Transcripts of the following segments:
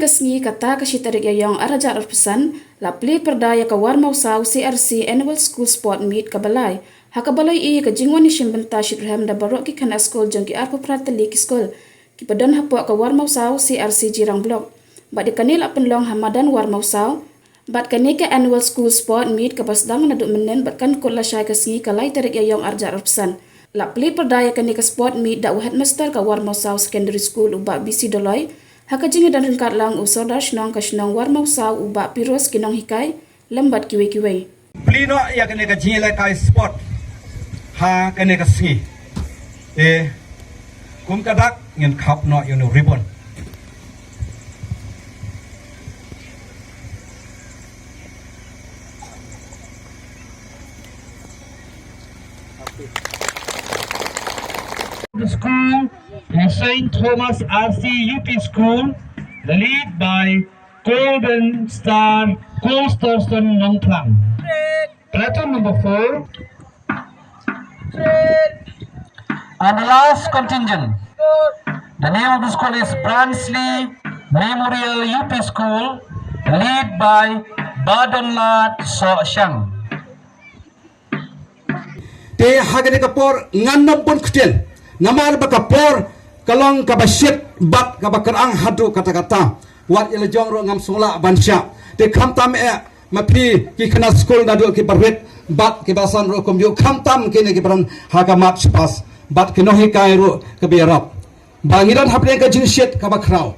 kasngi kata kasitarik yayong arajar pesan la pli perdaya ka war mausau CRC Annual School Sport Meet kabalai. Hakabalai i ka jingwan ni shimbenta shibraham da barok ki kana skol jong ki arpo pratali ki skol. Ki padan hapok ka war mausau CRC Jirang Blok. Bat di kanil apenlong hamadan war mausau. Bat kani ka Annual School Sport Meet ka pasdang naduk menen bat kan kol la syai kasngi ka lai tarik yayong arajar pesan. La pli perdaya kani ka sport meet da headmaster ka war mausau secondary school uba BC Doloi. Haka jingi dan ringkat lang usodar shnong ka shnong war mausau uba piros kinong hikai lembat kiwe-kiwe. Plino ya kene ka jingi la kai sport ha kene ka ski kum kadak ngin khap no you know ribbon. The school is St. Thomas RC UP School, led by Golden Star Colston Nongplang. Platoon number 4. And the last contingent. The name of the school is Bransley Memorial UP School, led by Badonlat So Shang. Te hagane kapor nganam pun kecil. Namar bakapor kalong kabasyet bat kabakarang hadu kata-kata wat ila jong ro ngam sola bansya te khamtam mapi ki khana school nadu ki parwet bat ki basan ro kom yo khamtam ki ne ki paran hagamat spas bat ki nohi kai ro ke biarap bangiran hapne ka jinsyet kabakrau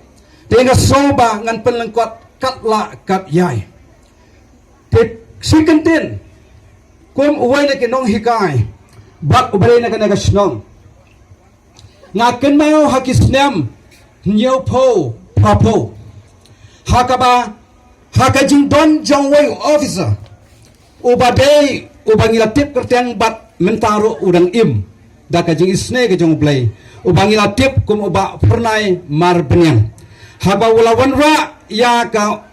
te nga soba ngan penlengkot katla kat yai te sikenten kom uwai ne ki nong hikai bat ubale ne ka shnong ngaken mau hakisnem nyau po papo hakaba hakajing don jongway officer ubadei ubangila tip kerteng bat mentaro udang im dakajing isne ke jong play ubangila tip kum uba pernai mar benyang haba ulawan ra ya ka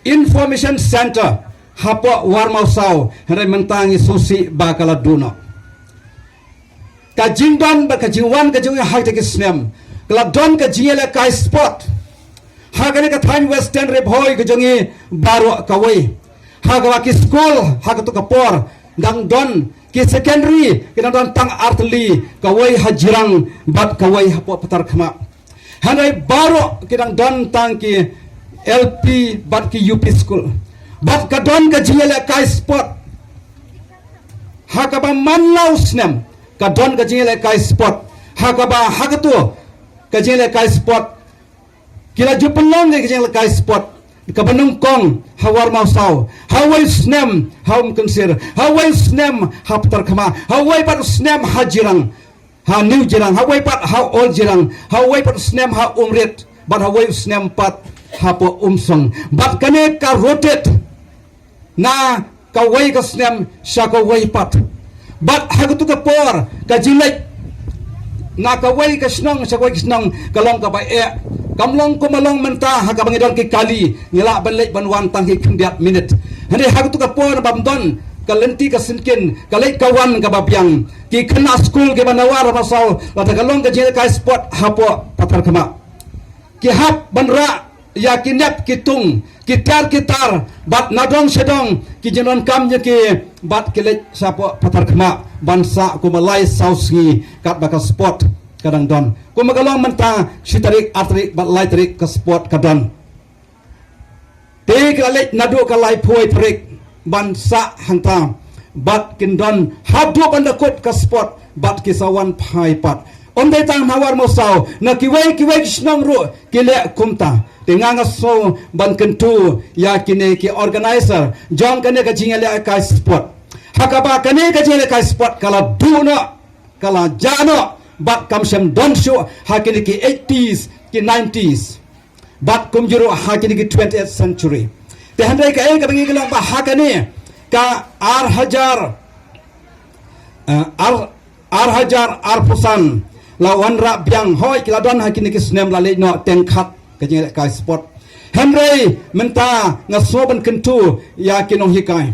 information center hapo warmausau hare mentangi susi bakala duno kajing don ba kajing wan kajing hak te kisnem kala don kajing la kai sport hagane ka thain western rep hoy kajing baro kawai hagawa ki school hag to kapor dang don ki secondary kina don tang artli kawai hajirang bat kawai hapo patar khama hanai baro kidang don tang ki LP bat ki UP school bat ka don kajing la kai sport hagaba manlau snem kadon kajile kai sport hakaba hakatu kajile kai sport kila jupelong kajile kai sport kabanung kong hawar mausau hawai snem haum kensir hawai snem haptar khama hawai pat snem hajirang ha new jirang hawai pat ha old jirang hawai pat snem ha umret bat hawai snem pat hapo umsong bat kane ka rotate na kawai ka snem shakawai pat bat hagutu ka por ka jilek na kawai ka snong sa kawai snong kalong ka bae kamlong ko malong menta ha ka bangidon ki kali ngila balek banwan tang ki kendiat minute hani hagutu ka por bamdon kalenti ka sinkin kalai kawan ka babyang ki kena school ke banawar masau lata kalong ka jilek ka sport hapo patar kama ki hap banra ya kinep kitung kitar bat nadong sedong ki jenon kam je ki bat kilet sapo patar khma bansa ko malai sausi kat bakal sport kadang don ko magalong menta sitarik atrik bat lai tarik ke sport kadon te kalet nadu kalai phoi tarik bansa hanta bat kindon hadu bandakut ke sport bat kisawan phai pat ondai tang nawar mosau na kiwei snong ru kile kumta dengan so ban kentu ya kini ki organizer jong kene ka jingale ka sport hakaba kene ka jingale ka sport kala duno kala jano bat kamsem don show hakini ki 80s ki 90s bat kumjuru hakini ki 20th century te handai ka ka bangi gelang ba hakane ka ar pusan lawan ra biang hoi kila don hakini ki snem la le no tengkhat kajing kai sport Henry menta ngasoban kentu ya kinong hikai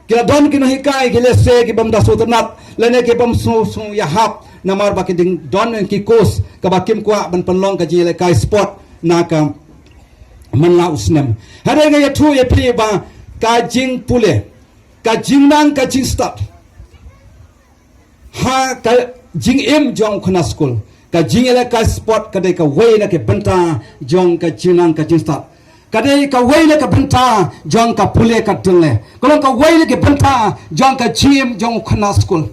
kila don kinong hikai kila se ki bam dasu tenat lene ki bam su ya hap namar bakiding don ki kos kabakim kwa ban penlong kaji le kai sport na ka menlau snem hare ga yathu ye phi ba ka jing pule ka jing nang ka jing start ha ka jing em jong khana school ka jing ele ka sport ka dei ka wei na ke banta jong ka jing nang ka jing start ka dei ka wei le ka banta jong ka pule ka tunle kolong ka wei le ke banta jong ka jim jong khana school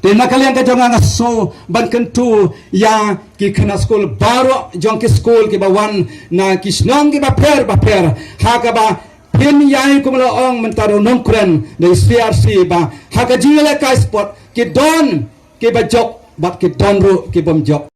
te nakalian ka jong nga so ban kentu ya ki khana school baro jong ki school ki bawan na ki snong ki ba per ha ka ba pin yai kumlo ong mentaro nongkren de CRC ba ha ka jing ele ka sport ki don ki ba jok bat ki don ru ki bom jok